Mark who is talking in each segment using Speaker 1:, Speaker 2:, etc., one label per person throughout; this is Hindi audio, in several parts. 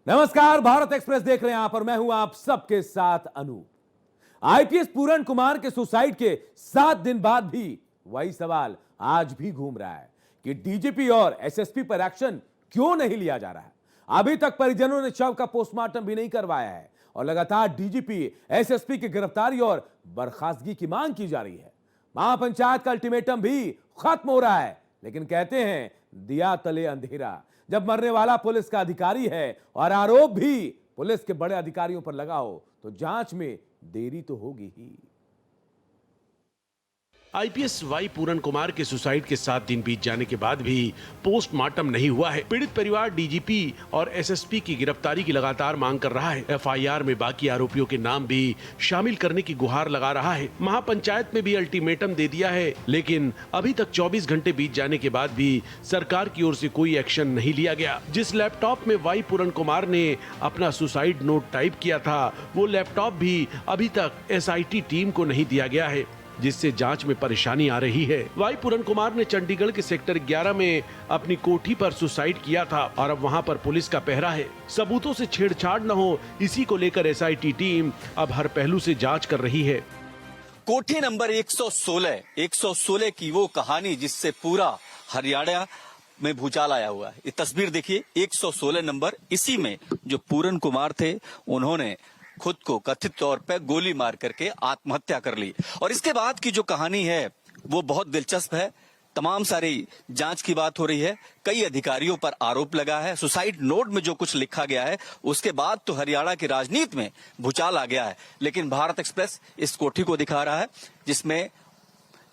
Speaker 1: नमस्कार, भारत एक्सप्रेस देख रहे हैं आप और मैं हूं आप सबके साथ अनूप। आईपीएस पूरन कुमार के सुसाइड के 7 दिन बाद भी वही सवाल आज भी घूम रहा है कि डीजीपी और एसएसपी पर एक्शन क्यों नहीं लिया जा रहा है। अभी तक परिजनों ने शव का पोस्टमार्टम भी नहीं करवाया है और लगातार डीजीपी एसएसपी की गिरफ्तारी और बर्खास्तगी की मांग की जा रही है। महापंचायत का अल्टीमेटम भी खत्म हो रहा है, लेकिन कहते हैं दिया तले अंधेरा। जब मरने वाला पुलिस का अधिकारी है और आरोप भी पुलिस के बड़े अधिकारियों पर लगा हो तो जांच में देरी तो होगी ही।
Speaker 2: आईपीएस वाई पूरन कुमार के सुसाइड के 7 दिन बीत जाने के बाद भी पोस्टमार्टम नहीं हुआ है। पीड़ित परिवार डीजीपी और एसएसपी की गिरफ्तारी की लगातार मांग कर रहा है। एफआईआर में बाकी आरोपियों के नाम भी शामिल करने की गुहार लगा रहा है। महापंचायत में भी अल्टीमेटम दे दिया है, लेकिन अभी तक 24 घंटे बीत जाने के बाद भी सरकार की ओर से कोई एक्शन नहीं लिया गया। जिस लैपटॉप में वाई पूरन कुमार ने अपना सुसाइड नोट टाइप किया था, वो लैपटॉप भी अभी तक एसआईटी टीम को नहीं दिया गया है, जिससे जांच में परेशानी आ रही है। वाई पूरन कुमार ने चंडीगढ़ के सेक्टर 11 में अपनी कोठी पर सुसाइड किया था और अब वहां पर पुलिस का पहरा है। सबूतों से छेड़छाड़ न हो, इसी को लेकर एसआईटी टीम अब हर पहलू से जांच कर रही है।
Speaker 3: कोठी नंबर 116 की वो कहानी जिससे पूरा हरियाणा में भूचाल आया हुआ है। ये तस्वीर देखिए, 116 नंबर, इसी में जो पूरन कुमार थे उन्होंने खुद को कथित तौर पर गोली मार करके आत्महत्या कर ली। और इसके बाद की जो कहानी है वो बहुत दिलचस्प है। तमाम सारी जांच की बात हो रही है, कई अधिकारियों पर आरोप लगा है। सुसाइड नोट में जो कुछ लिखा गया है उसके बाद तो हरियाणा की राजनीति में भूचाल आ गया है। लेकिन भारत एक्सप्रेस इस कोठी को दिखा रहा है जिसमें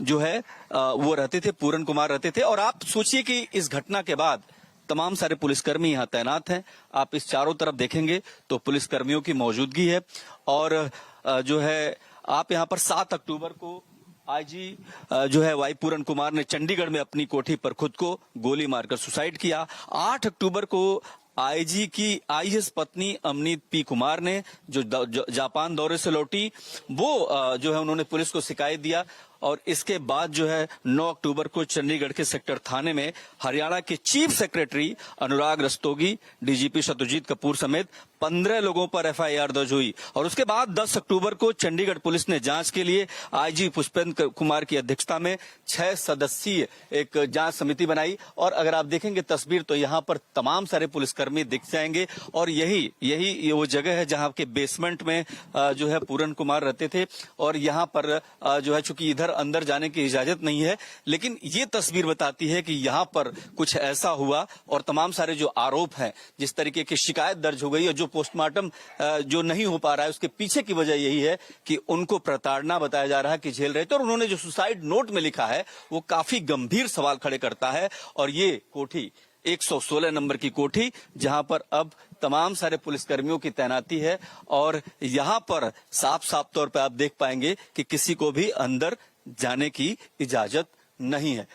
Speaker 3: जो है वो रहते थे, पूरन कुमार रहते थे। और आप सोचिए कि इस घटना के बाद तमाम सारे पुलिसकर्मी यहाँ तैनात हैं। आप इस चारों तरफ देखेंगे तो पुलिसकर्मियों की मौजूदगी है। और जो है आप यहाँ पर 7 अक्टूबर को आईजी जो है वाई पूरन कुमार ने चंडीगढ़ में अपनी कोठी पर खुद को गोली मारकर सुसाइड किया। 8 अक्टूबर को आईजी की आईएएस पत्नी अमनीत पी कुमार ने जो जापान दौरे से लौटी, वो जो है उन्होंने पुलिस को शिकायत दिया। और इसके बाद जो है 9 अक्टूबर को चंडीगढ़ के सेक्टर थाने में हरियाणा के चीफ सेक्रेटरी अनुराग रस्तोगी, डीजीपी सत्यजीत कपूर समेत 15 लोगों पर एफआईआर दर्ज हुई। और उसके बाद 10 अक्टूबर को चंडीगढ़ पुलिस ने जांच के लिए आईजी पुष्पेंद्र कुमार की अध्यक्षता में 6 सदस्यीय एक जांच समिति बनाई। और अगर आप देखेंगे तस्वीर तो यहाँ पर तमाम सारे पुलिसकर्मी दिख जाएंगे। और यही वो जगह है जहाँ के बेसमेंट में जो है पूरन कुमार रहते थे। और यहाँ पर जो है चूंकि इधर अंदर जाने की इजाजत नहीं है, लेकिन ये तस्वीर बताती है कि यहाँ पर कुछ ऐसा हुआ। और तमाम सारे जो आरोप हैं, जिस तरीके की शिकायत दर्ज हो गई है, जो पोस्टमार्टम जो नहीं हो पा रहा है, उसके पीछे की वजह यही है कि उनको प्रताड़ना बताया जा रहा है कि झेल रहे थे। और उन्होंने जो सुसाइड नोट में लिखा है वो काफी गंभीर सवाल खड़े करता है। और ये कोठी 116 नंबर की कोठी, जहां पर अब तमाम सारे पुलिसकर्मियों की तैनाती है। और यहां पर साफ साफ तौर पे आप देख पाएंगे कि किसी को भी अंदर जाने की इजाजत नहीं है।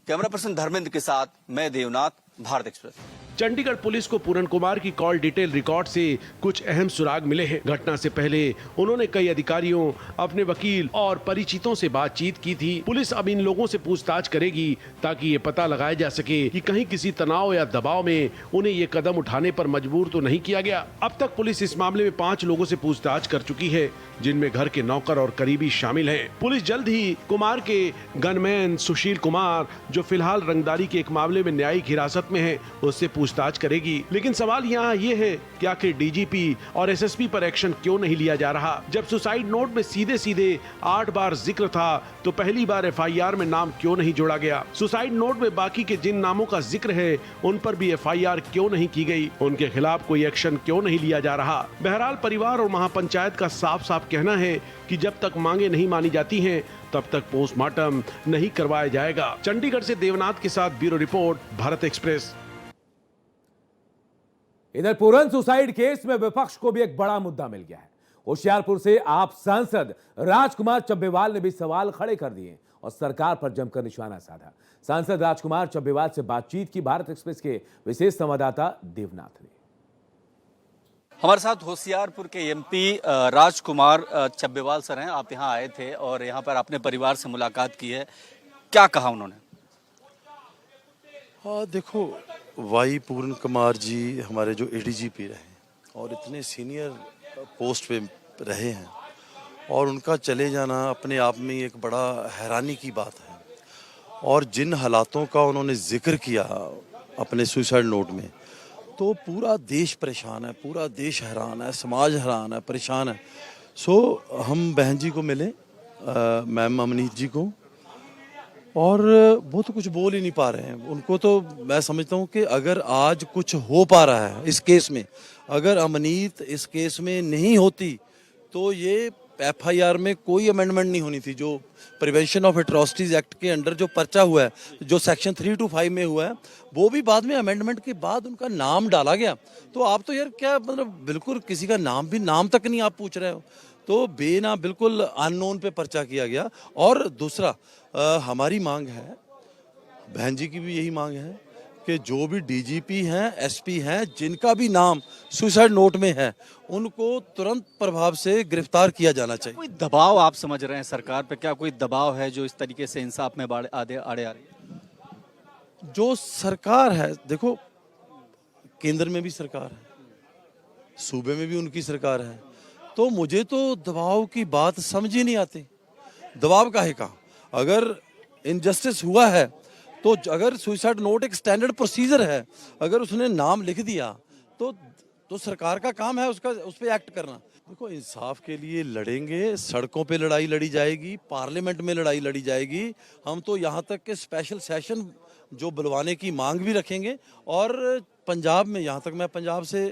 Speaker 3: कैमरा पर्सन धर्मेंद्र के साथ मैं देवनाथ, भारत एक्सप्रेस।
Speaker 2: चंडीगढ़ पुलिस को पूरन कुमार की कॉल डिटेल रिकॉर्ड से कुछ अहम सुराग मिले हैं। घटना से पहले उन्होंने कई अधिकारियों, अपने वकील और परिचितों से बातचीत की थी। पुलिस अब इन लोगों से पूछताछ करेगी ताकि ये पता लगाया जा सके कि कहीं किसी तनाव या दबाव में उन्हें ये कदम उठाने पर मजबूर तो नहीं किया गया। अब तक पुलिस इस मामले में 5 लोगों से पूछताछ कर चुकी है, जिनमें घर के नौकर और करीबी शामिल हैं। पुलिस जल्द ही कुमार के गनमैन सुशील कुमार, जो फिलहाल रंगदारी के एक मामले में न्यायिक हिरासत में है, उससे पूछताछ करेगी। लेकिन सवाल यहाँ ये है कि आखिर डीजीपी और एसएसपी पर एक्शन क्यों नहीं लिया जा रहा। जब सुसाइड नोट में सीधे सीधे 8 बार जिक्र था तो पहली बार एफआईआर में नाम क्यों नहीं जोड़ा गया। सुसाइड नोट में बाकी के जिन नामों का जिक्र है उन पर भी एफआईआर क्यों नहीं की गई, उनके खिलाफ कोई एक्शन क्यों नहीं लिया जा रहा। बहरहाल परिवार और महापंचायत का साफ साफ कहना है कि जब तक मांगे नहीं मानी जाती हैं तब तक पोस्टमार्टम नहीं करवाया जाएगा। चंडीगढ़ से देवनाथ के साथ ब्यूरो रिपोर्ट, भारत एक्सप्रेस।
Speaker 1: इधर पूरन सुसाइड केस में विपक्ष को भी एक बड़ा मुद्दा मिल गया है। होशियारपुर से आप सांसद राजकुमार चब्बेवाल ने भी सवाल खड़े कर दिए और सरकार पर जमकर निशाना साधा। सांसद राजकुमार चब्बेवाल से बातचीत की भारत एक्सप्रेस के विशेष संवाददाता देवनाथ ने।
Speaker 3: हमारे साथ होशियारपुर के एमपी राजकुमार चब्बेवाल सर हैं। आप यहाँ आए थे और यहाँ पर अपने परिवार से मुलाकात की है, क्या कहा उन्होंने?
Speaker 4: हाँ देखो, वाई पूरन कुमार जी हमारे जो एडीजीपी रहे, और इतने सीनियर पोस्ट पे रहे हैं और उनका चले जाना अपने आप में एक बड़ा हैरानी की बात है। और जिन हालातों का उन्होंने जिक्र किया अपने सुसाइड नोट में, तो पूरा देश परेशान है, पूरा देश हैरान है, समाज हैरान है, परेशान है। हम बहन जी को मिले, मैम अमनीत जी को, और वो तो कुछ बोल ही नहीं पा रहे हैं। उनको तो मैं समझता हूँ कि अगर आज कुछ हो पा रहा है इस केस में, अगर अमनीत इस केस में नहीं होती तो ये FIR में कोई अमेंडमेंट नहीं होनी थी। जो प्रिवेंशन ऑफ एट्रोसिटीज एक्ट के अंडर जो पर्चा हुआ है, जो सेक्शन 3 to 5 में हुआ है, वो भी बाद में अमेंडमेंट के बाद उनका नाम डाला गया। तो आप तो यार क्या मतलब बिल्कुल किसी का नाम तक नहीं आप पूछ रहे हो। तो बेना बिल्कुल अननोन पे पर्चा किया गया। और दूसरा हमारी मांग है, बहन जी की भी यही मांग है कि जो भी DGP हैं, SP हैं, जिनका भी नाम सुसाइड नोट में है, उनको तुरंत प्रभाव से गिरफ्तार किया जाना चाहिए।
Speaker 3: कोई दबाव आप समझ रहे हैं सरकार पे? क्या कोई दबाव है जो इस तरीके से इंसाफ में आड़े आ रही है?
Speaker 4: जो सरकार है, देखो केंद्र में भी सरकार है, सूबे में भी उनकी सरकार है, तो मुझे तो दबाव की बात समझ ही नहीं आती। दबाव काहे का? अगर इनजस्टिस हुआ है तो अगर सुसाइड नोट एक स्टैंडर्ड प्रोसीजर है, अगर उसने नाम लिख दिया तो सरकार का काम है उस पर एक्ट करना। देखो, इंसाफ के लिए लड़ेंगे, सड़कों पे लड़ाई लड़ी जाएगी, पार्लियामेंट में लड़ाई लड़ी जाएगी। हम तो यहाँ तक के स्पेशल सेशन जो बुलवाने की मांग भी रखेंगे। और पंजाब में, यहाँ तक मैं पंजाब से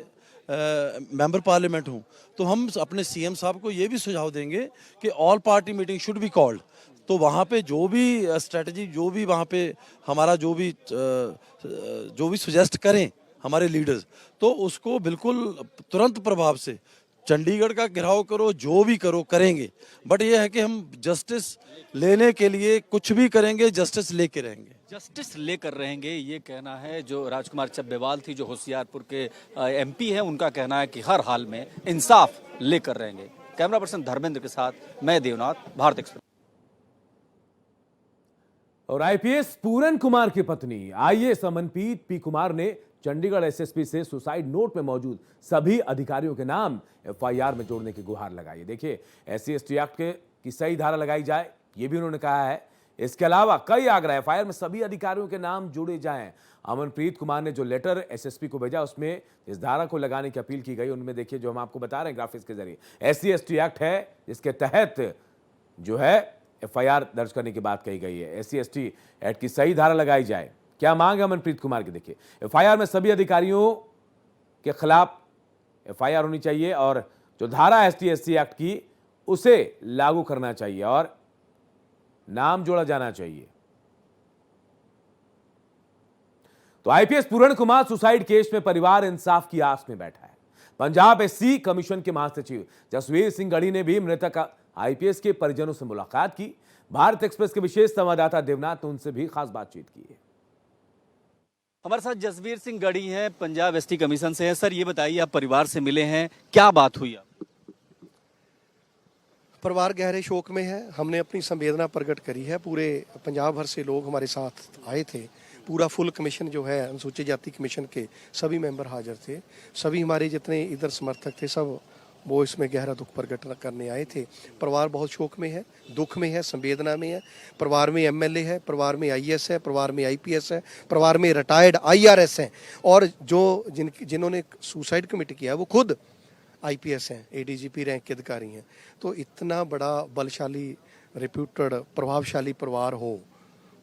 Speaker 4: मेंबर पार्लियामेंट हूँ, तो हम अपने CM साहब को ये भी सुझाव देंगे कि all party meeting should be called. तो वहाँ पे जो भी स्ट्रेटजी, जो भी वहाँ पे हमारा जो भी सजेस्ट करें हमारे लीडर्स, तो उसको बिल्कुल तुरंत प्रभाव से चंडीगढ़ का घेराव करो, जो भी करो करेंगे। बट ये है कि हम जस्टिस लेने के लिए कुछ भी करेंगे, जस्टिस लेके रहेंगे।
Speaker 3: जस्टिस लेकर रहेंगे, ये कहना है जो राजकुमार चब्बेवाल थी, जो होशियारपुर के MP हैं, उनका कहना है कि हर हाल में इंसाफ लेकर रहेंगे। कैमरा पर्सन धर्मेंद्र के साथ मैं देवनाथ, भारत एक्सप्रेस।
Speaker 1: और IPS पूरन कुमार की पत्नी IAS अमनप्रीत P कुमार ने चंडीगढ़ SSP से सुसाइड नोट में मौजूद सभी अधिकारियों के नाम FIR में जोड़ने की गुहार लगाई। देखिए, SC/ST एक्ट की सही धारा लगाई जाए, ये भी उन्होंने कहा है। इसके अलावा कई आग्रह, FIR में सभी अधिकारियों के नाम जोड़े जाएं। अमनप्रीत कुमार ने जो लेटर SSP को भेजा, उसमें इस धारा को लगाने की अपील की गई। उनमें देखिए, जो हम आपको बता रहे हैं ग्राफिक्स के जरिए, SC/ST एक्ट है, जिसके तहत जो है FIR दर्ज करने की बात कही गई है। SC/ST एक्ट की सही धारा लगाई जाए, क्या मांग है अमनप्रीत कुमार की? देखिए, FIR में सभी अधिकारियों के खिलाफ FIR होनी चाहिए और जो धारा ST/SC एक्ट की, उसे लागू करना चाहिए और नाम जोड़ा जाना चाहिए। तो IPS पूरन कुमार सुसाइड केस में परिवार इंसाफ की आस में बैठा है। पंजाब SC कमीशन के महासचिव जसवीर सिंह गढ़ी ने भी मृतक IPS के परिजनों से मुलाकात की। भारत एक्सप्रेस के विशेष संवाददाता देवनाथ ने उनसे भी खास बातचीत की है।
Speaker 3: हमारे साथ जसवीर सिंह गढ़ी हैं, पंजाब ST कमीशन से हैं। सर, ये बताइए, आप परिवार से मिले हैं, क्या बात हुई? आप
Speaker 5: परिवार गहरे शोक में है। हमने अपनी संवेदना प्रकट करी है। पूरे पंजाब भर से लोग हमारे साथ आए थे। पूरा फुल कमीशन जो है अनुसूचित जाति कमीशन के सभी मेंबर हाजिर थे। सभी हमारे जितने इधर समर्थक थे, सब वो इसमें गहरा दुख प्रकट करने आए थे। परिवार बहुत शोक में है, दुख में है, संवेदना में है। परिवार में MLA है, परिवार में IAS है, परिवार में IPS है, परिवार में रिटायर्ड IRS हैं, और जो जिन्होंने सुसाइड कमिट किया वो खुद IPS हैं, ADGP रैंक के अधिकारी हैं। तो इतना बड़ा बलशाली, रिप्यूटेड, प्रभावशाली परिवार हो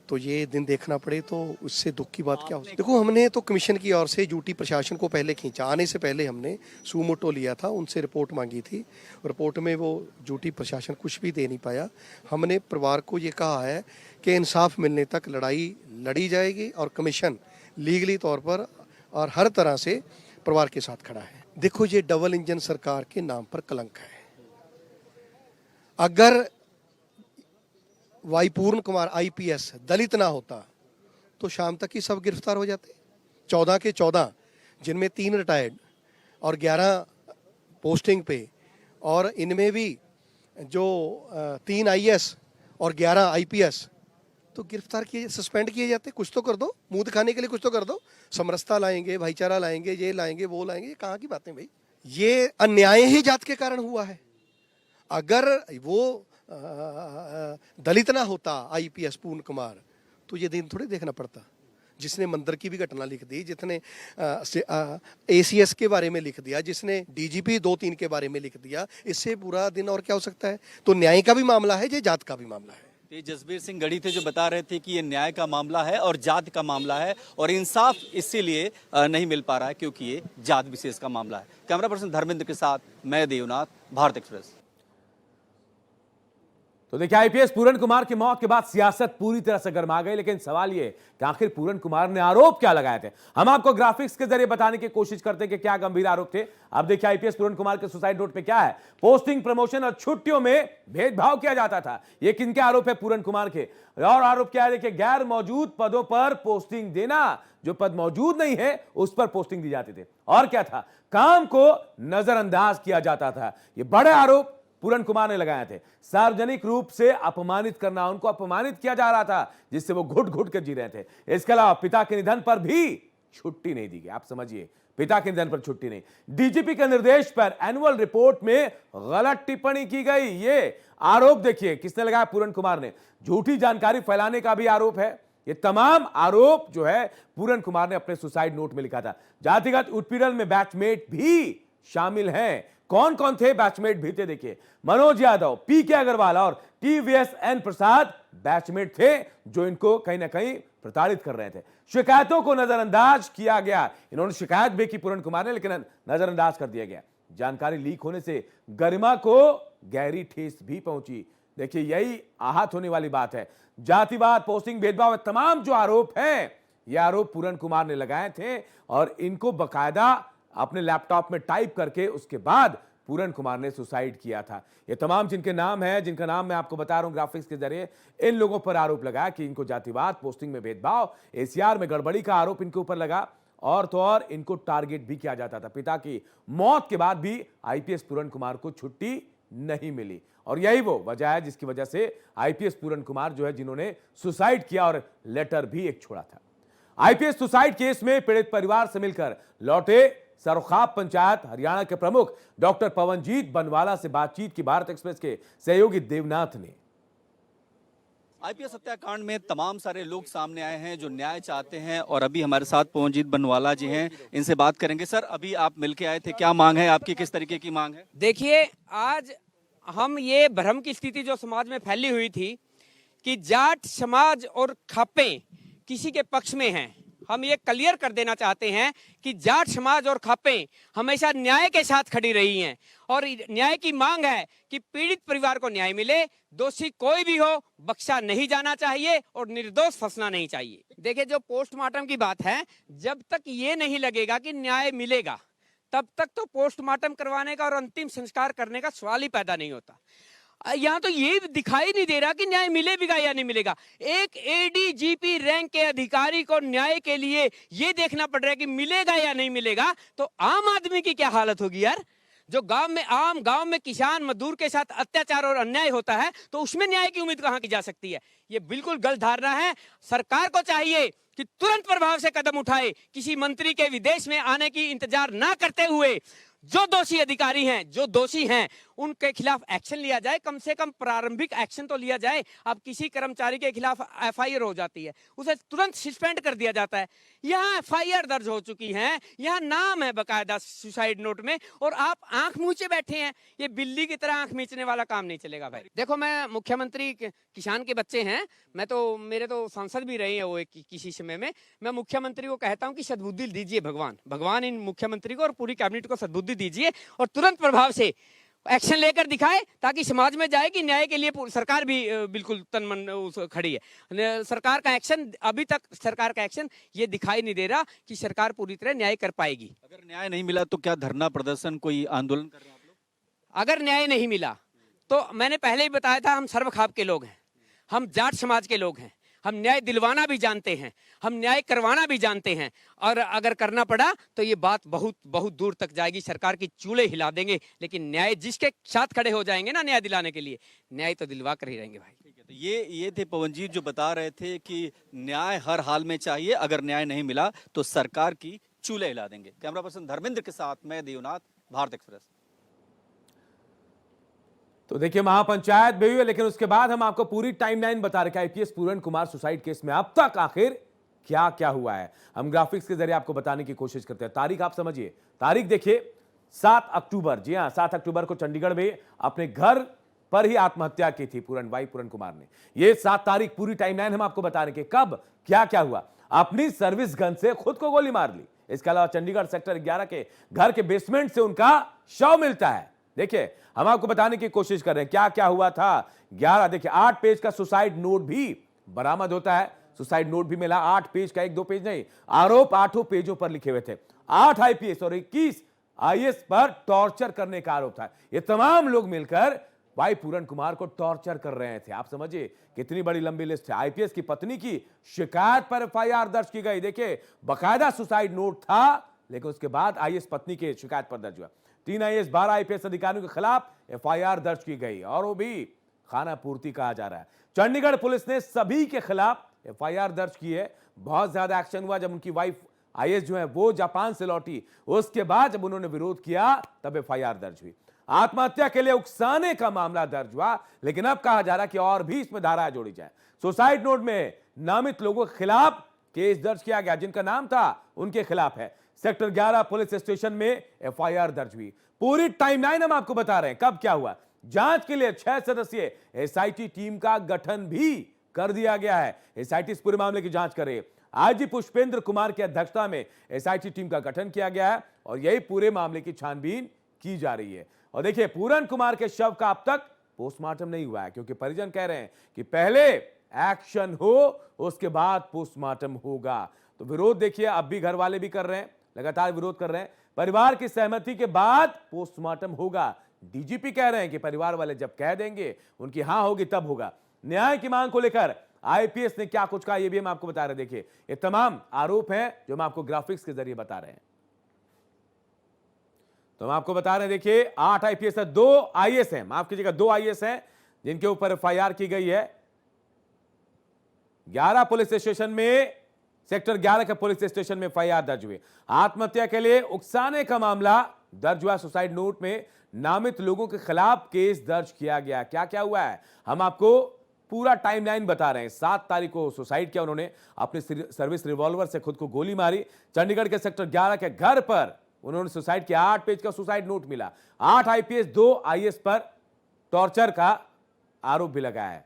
Speaker 5: तो ये दिन देखना पड़े, तो उससे दुख की बात क्या हो। देखो, हमने तो कमीशन की ओर से ड्यूटी प्रशासन को पहले खींचा। आने से पहले हमने सुमोटो लिया था, उनसे रिपोर्ट मांगी थी। रिपोर्ट में वो ड्यूटी प्रशासन कुछ भी दे नहीं पाया। हमने परिवार को ये कहा है कि इंसाफ मिलने तक लड़ाई लड़ी जाएगी और कमीशन लीगली तौर पर और हर तरह से परिवार के साथ खड़ा है। देखो, ये डबल इंजन सरकार के नाम पर कलंक है। अगर वाई पूर्ण कुमार IPS दलित ना होता तो शाम तक ही सब गिरफ्तार हो जाते। 14 के 14, जिनमें 3 रिटायर्ड और 11 पोस्टिंग पे, और इनमें भी जो 3 IAS और 11 IPS, तो गिरफ्तार किए, सस्पेंड किए जाते। कुछ तो कर दो, मुंह दिखाने के लिए कुछ तो कर दो। समरसता लाएंगे, भाईचारा लाएंगे, ये लाएंगे, वो लाएंगे, ये कहाँ की बातें भाई? ये अन्याय ही जात के कारण हुआ है। अगर वो दलित ना होता आईपीएस पूर्ण कुमार, तो ये दिन थोड़े देखना पड़ता। जिसने मंदिर की भी घटना लिख दी, जिसने एसीएस के बारे में लिख दिया, जिसने डीजीपी 2-3 के बारे में लिख दिया, इससे पूरा दिन और क्या हो सकता है। तो न्याय का भी मामला है, ये जात का भी मामला है।
Speaker 3: ये जसबीर सिंह गढ़ी थे जो बता रहे थे कि ये न्याय का मामला है और जात का मामला है, और इंसाफ इसीलिए नहीं मिल पा रहा है क्योंकि ये जात विशेष का मामला है। कैमरा पर्सन धर्मेंद्र के साथ मैं देवनाथ, भारत एक्सप्रेस।
Speaker 1: तो देखिए, आईपीएस पूरन कुमार की मौत के बाद सियासत पूरी तरह से गर्मा गई, लेकिन सवाल ये कि आखिर पूरन कुमार ने आरोप क्या लगाए थे। हम आपको ग्राफिक्स के जरिए बताने की कोशिश करते हैं कि क्या गंभीर आरोप थे। अब देखिए आईपीएस पूरन कुमार के सुसाइड नोट पे क्या है। पोस्टिंग, प्रमोशन और छुट्टियों में भेदभाव किया जाता था। ये किनके आरोप है? पूरन कुमार के। और आरोप क्या है? देखिए, गैर मौजूद पदों पर पोस्टिंग देना, जो पद मौजूद नहीं है उस पर पोस्टिंग दी जाती थी। और क्या था? काम को नजरअंदाज किया जाता था। ये बड़े आरोप पूरन कुमार ने लगाए थे। सार्वजनिक रूप से अपमानित करना, उनको अपमानित किया जा रहा था, जिससे वो घुट घुट कर जी रहे थे। इसके अलावा पिता के निधन पर भी छुट्टी नहीं दी गई। आप समझिए, पिता के निधन पर छुट्टी नहीं। डीजीपी के निर्देश पर एनुअल रिपोर्ट में गलत टिप्पणी की गई। ये आरोप देखिए किसने लगाया? पूरन कुमार ने। झूठी जानकारी फैलाने का भी आरोप है। ये तमाम आरोप जो है पूरन कुमार ने अपने सुसाइड नोट में लिखा था। जातिगत उत्पीड़न में बैचमेट भी शामिल हैं। कौन कौन थे बैचमेट भी थे? देखिए, मनोज यादव, पीके अग्रवाल और टीवीएस एन प्रसाद बैचमेट थे, जो इनको कहीं ना कहीं प्रताड़ित कर रहे थे। शिकायतों को नजरअंदाज किया गया। इन्होंने शिकायत भी की पूरन कुमार ने, लेकिन नजरअंदाज कर दिया गया। जानकारी लीक होने से गरिमा को गहरी ठेस भी पहुंची। देखिए, यही आहत होने वाली बात है। जातिवाद, पोस्टिंग, भेदभाव, तमाम जो आरोप हैं, ये आरोप पूरन कुमार ने लगाए थे, और इनको बकायदा अपने लैपटॉप में टाइप करके उसके बाद पूरन कुमार ने सुसाइड किया था। ये तमाम जिनके नाम है, जिनका नाम मैं आपको बता रहा हूं ग्राफिक्स के जरिए, इन लोगों पर आरोप लगा कि इनको जातिवाद, पोस्टिंग में भेदभाव, एसीआर में गड़बड़ी का आरोप इनके ऊपर लगा, और तो और इनको टारगेट भी किया जाता था। पिता की मौत के बाद भी आईपीएस पूरन कुमार को छुट्टी नहीं मिली, और यही वो वजह है जिसकी वजह से आईपीएस पूरन कुमार जो है, जिन्होंने सुसाइड किया और लेटर भी एक छोड़ा था। आईपीएस सुसाइड केस में पीड़ित परिवार से मिलकर लौटे सरोखाब पंचायत हरियाणा के प्रमुख डॉक्टर पवनजीत बनवाला से बातचीत की भारत एक्सप्रेस के सहयोगी देवनाथ ने।
Speaker 3: आईपीएस हत्याकांड में तमाम सारे लोग सामने आए हैं जो न्याय चाहते हैं, और अभी हमारे साथ पवनजीत बनवाला जी हैं, इनसे बात करेंगे। सर, अभी आप मिलके आए थे, क्या मांग है आपकी, किस तरीके की मांग है?
Speaker 6: देखिए, आज हम ये भ्रम की स्थिति जो समाज में फैली हुई थी कि जाट समाज और खापे किसी के पक्ष में हैं, हम ये क्लियर कर देना चाहते हैं कि जाट समाज और खापे हमेशा न्याय के साथ खड़ी रही हैं, और न्याय की मांग है कि पीड़ित परिवार को न्याय मिले। दोषी कोई भी हो, बख्शा नहीं जाना चाहिए और निर्दोष फंसना नहीं चाहिए। देखिए, जो पोस्टमार्टम की बात है, जब तक ये नहीं लगेगा कि न्याय मिलेगा, तब तक तो पोस्टमार्टम करवाने का और अंतिम संस्कार करने का सवाल ही पैदा नहीं होता। यहाँ तो ये दिखाई नहीं दे रहा कि न्याय मिलेगा या नहीं मिलेगा। एक एडीजीपी रैंक के अधिकारी को न्याय के लिए ये देखना पड़ रहा है कि मिलेगा या नहीं मिलेगा, तो आम आदमी की क्या हालत होगी यार। जो गांव में किसान मजदूर के साथ अत्याचार और अन्याय होता है, तो उसमें न्याय की उम्मीद कहां की जा सकती है। ये बिल्कुल गलत धारणा है। सरकार को चाहिए कि तुरंत प्रभाव से कदम उठाए, किसी मंत्री के विदेश में आने की इंतजार ना करते हुए जो दोषी अधिकारी हैं, जो दोषी हैं, उनके खिलाफ एक्शन लिया जाए। कम से कम प्रारंभिक एक्शन तो लिया जाए। अब किसी कर्मचारी के खिलाफ एफआईआर हो जाती है, उसे तुरंत सस्पेंड कर दिया जाता है। यहाँ एफआईआर दर्ज हो चुकी है, यहाँ नाम है बकायदा सुसाइड नोट में, और आप आंख मूंचे बैठे हैं। ये बिल्ली की तरह आंख मीचने वाला काम नहीं चलेगा भाई। देखो, मैं मुख्यमंत्री, किसान के बच्चे हैं, मेरे तो सांसद भी रहे हैं वो किसी समय में। मैं मुख्यमंत्री को कहता हूँ कि सद्बुद्धि दीजिए भगवान इन मुख्यमंत्री को और पूरी कैबिनेट को सद्बुद्धि दीजिए, और तुरंत प्रभाव से एक्शन लेकर दिखाए, ताकि समाज में जाए कि न्याय के लिए सरकार भी बिल्कुल तन मन खड़ी है। सरकार का एक्शन, अभी तक सरकार का एक्शन ये दिखाई नहीं दे रहा कि सरकार पूरी तरह न्याय कर पाएगी।
Speaker 3: अगर न्याय नहीं मिला तो क्या धरना प्रदर्शन, कोई आंदोलन कर रहे हैं आप लोग?
Speaker 6: अगर न्याय नहीं मिला तो मैंने पहले ही बताया था, हम सर्वखाप के लोग हैं, हम जाट समाज के लोग हैं, हम न्याय दिलवाना भी जानते हैं, हम न्याय करवाना भी जानते हैं, और अगर करना पड़ा तो ये बात बहुत बहुत दूर तक जाएगी। सरकार की चूल्हे हिला देंगे, लेकिन न्याय जिसके साथ खड़े हो जाएंगे ना न्याय दिलाने के लिए, न्याय तो दिलवा कर ही रहेंगे भाई।
Speaker 3: ठीक है, तो ये थे पवनजीत जो बता रहे थे कि न्याय हर हाल में चाहिए, अगर न्याय नहीं मिला तो सरकार की चूल्हे हिला देंगे। कैमरा पर्सन धर्मेंद्र के साथ मैं देवनाथ, भारत एक्सप्रेस।
Speaker 1: तो देखिए महापंचायत भी हुई है, लेकिन उसके बाद हम आपको पूरी टाइमलाइन बता रहे हैं आईपीएस पूरन कुमार सुसाइड केस में अब तक आखिर क्या क्या हुआ है। हम ग्राफिक्स के जरिए आपको बताने की कोशिश करते हैं। तारीख आप समझिए, तारीख देखिए 7 अक्टूबर, जी हां 7 अक्टूबर को चंडीगढ़ में अपने घर पर ही आत्महत्या की थी पूरन कुमार ने। यह 7 तारीख पूरी टाइमलाइन हम आपको बता रहे हैं कि कब क्या क्या हुआ। अपनी सर्विस गन से खुद को गोली मार ली। इसके अलावा चंडीगढ़ सेक्टर 11 के घर के बेसमेंट से उनका शव मिलता है। देखिए हम आपको बताने की कोशिश कर रहे हैं क्या क्या हुआ था। 11 देखिए 8 पेज का सुसाइड नोट भी बरामद होता है। सुसाइड नोट भी मिला 8 पेज का, 1-2 पेज नहीं। आरोप 8 पेजों पर लिखे हुए थे। 8 आईपीएस और 21 आईएएस पर टॉर्चर करने का आरोप था। ये तमाम लोग मिलकर भाई पूरन कुमार को टॉर्चर कर रहे थे। आप समझिए कितनी बड़ी लंबी लिस्ट है। आईपीएस की पत्नी की शिकायत पर एफआईआर दर्ज की गई। देखिए बाकायदा सुसाइड नोट था, लेकिन उसके बाद आईएएस पत्नी की शिकायत पर दर्ज हुआ। 3 आईएएस 12 आईपीएस अधिकारियों के खिलाफ एफआईआर दर्ज की गई और वो भी खाना पूर्ति कहा जा रहा है। चंडीगढ़ पुलिस ने सभी के खिलाफ एफआईआर दर्ज की है। बहुत ज्यादा एक्शन हुआ जब उनकी वाइफ आईएएस जो है वो जापान से लौटी। उसके बाद जब उन्होंने विरोध किया तब एफआईआर दर्ज हुई। आत्महत्या के लिए उकसाने का मामला दर्ज हुआ, लेकिन अब कहा जा रहा है कि और भी इसमें धाराएं जोड़ी जाए। सुसाइड नोट में नामित लोगों के खिलाफ केस दर्ज किया गया। जिनका नाम था उनके खिलाफ है। सेक्टर 11 पुलिस स्टेशन में एफआईआर दर्ज हुई। पूरी टाइमलाइन हम आपको बता रहे हैं कब क्या हुआ। जांच के लिए 6 सदस्यीय एसआईटी टीम का गठन भी कर दिया गया है। एसआईटी इस पूरे मामले की जांच कर रही है। आईजी पुष्पेंद्र कुमार की अध्यक्षता में एसआईटी टीम का गठन किया गया है और यही पूरे मामले की छानबीन की जा रही है। और देखिए पूरन कुमार के शव का अब तक पोस्टमार्टम नहीं हुआ है, क्योंकि परिजन कह रहे हैं कि पहले एक्शन हो उसके बाद पोस्टमार्टम होगा। तो विरोध देखिए अब भी घर वाले भी कर रहे हैं, लगातार विरोध कर रहे हैं। परिवार की सहमति के बाद पोस्टमार्टम होगा। डीजीपी कह रहे हैं कि परिवार वाले जब कह देंगे, उनकी हां होगी तब होगा। न्याय की मांग को लेकर आईपीएस ने क्या कुछ कहा ये भी हम आपको बता रहे हैं। देखिए ये तमाम आरोप हैं जो हम आपको ग्राफिक्स के जरिए बता रहे हैं। तो हम आपको बता रहे हैं, देखिए 8 आईपीएस है, 2 आईएएस हैं, माफ कीजिएगा 2 आईएएस हैं जिनके ऊपर एफआईआर की गई है। 11 पुलिस स्टेशन में, सेक्टर 11 के पुलिस स्टेशन में एफआईआर दर्ज हुई। आत्महत्या के लिए उकसाने का मामला दर्ज हुआ। सुसाइड नोट में नामित लोगों के खिलाफ केस दर्ज किया गया। क्या क्या हुआ है हम आपको पूरा टाइमलाइन बता रहे हैं। 7 तारीख को सुसाइड किया उन्होंने, अपनी सर्विस रिवॉल्वर से खुद को गोली मारी। चंडीगढ़ के सेक्टर 11 के घर पर उन्होंने सुसाइड किया। 8 पेज का सुसाइड नोट मिला। 8 आईपीएस 2 आईएएस पर टॉर्चर का आरोप भी लगाया है।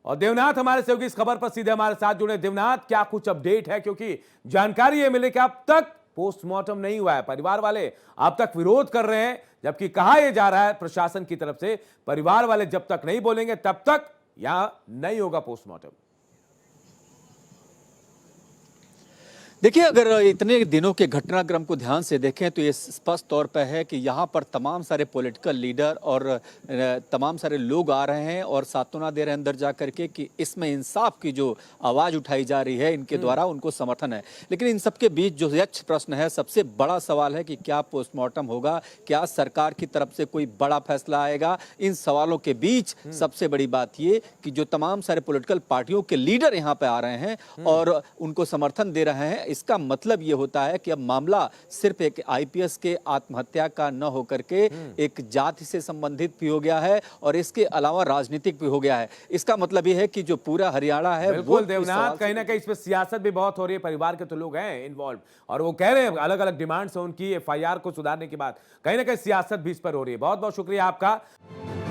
Speaker 1: और देवनाथ हमारे सहयोगी इस खबर पर सीधे हमारे साथ जुड़े। देवनाथ क्या कुछ अपडेट है, क्योंकि जानकारी यह मिले कि अब तक पोस्टमार्टम नहीं हुआ है। परिवार वाले अब तक विरोध कर रहे हैं, जबकि कहा यह जा रहा है प्रशासन की तरफ से परिवार वाले जब तक नहीं बोलेंगे तब तक यहां नहीं होगा पोस्टमार्टम।
Speaker 7: देखिए, अगर इतने दिनों के घटनाक्रम को ध्यान से देखें तो ये स्पष्ट तौर पर है कि यहाँ पर तमाम सारे पॉलिटिकल लीडर और तमाम सारे लोग आ रहे हैं और सांत्वना दे रहे हैं अंदर जा करके कि इसमें इंसाफ की जो आवाज़ उठाई जा रही है इनके द्वारा, उनको समर्थन है। लेकिन इन सबके बीच जो यक्ष प्रश्न है, सबसे बड़ा सवाल है कि क्या पोस्टमार्टम होगा, क्या सरकार की तरफ से कोई बड़ा फैसला आएगा। इन सवालों के बीच सबसे बड़ी बात ये कि जो तमाम सारे पॉलिटिकल पार्टियों के लीडर यहाँ पे आ रहे हैं और उनको समर्थन दे रहे हैं, इसका मतलब ये होता है कि अब मामला सिर्फ एक आईपीएस के आत्महत्या का न होकर के एक जाति से संबंधित भी हो गया है और इसके अलावा राजनीतिक भी हो गया है। इसका मतलब ये है कि जो पूरा हरियाणा है,
Speaker 1: बिल्कुल देवनाथ, कहीं ना कहीं इसमें सियासत भी बहुत हो रही है। परिवार के तो लोग हैं इन्वॉल्व और वो कह रहे हैं अलग अलग डिमांड्स हैं उनकी एफआईआर को सुधारने की बात। कहीं ना कहीं सियासत भी इस पर हो रही है। बहुत बहुत शुक्रिया आपका।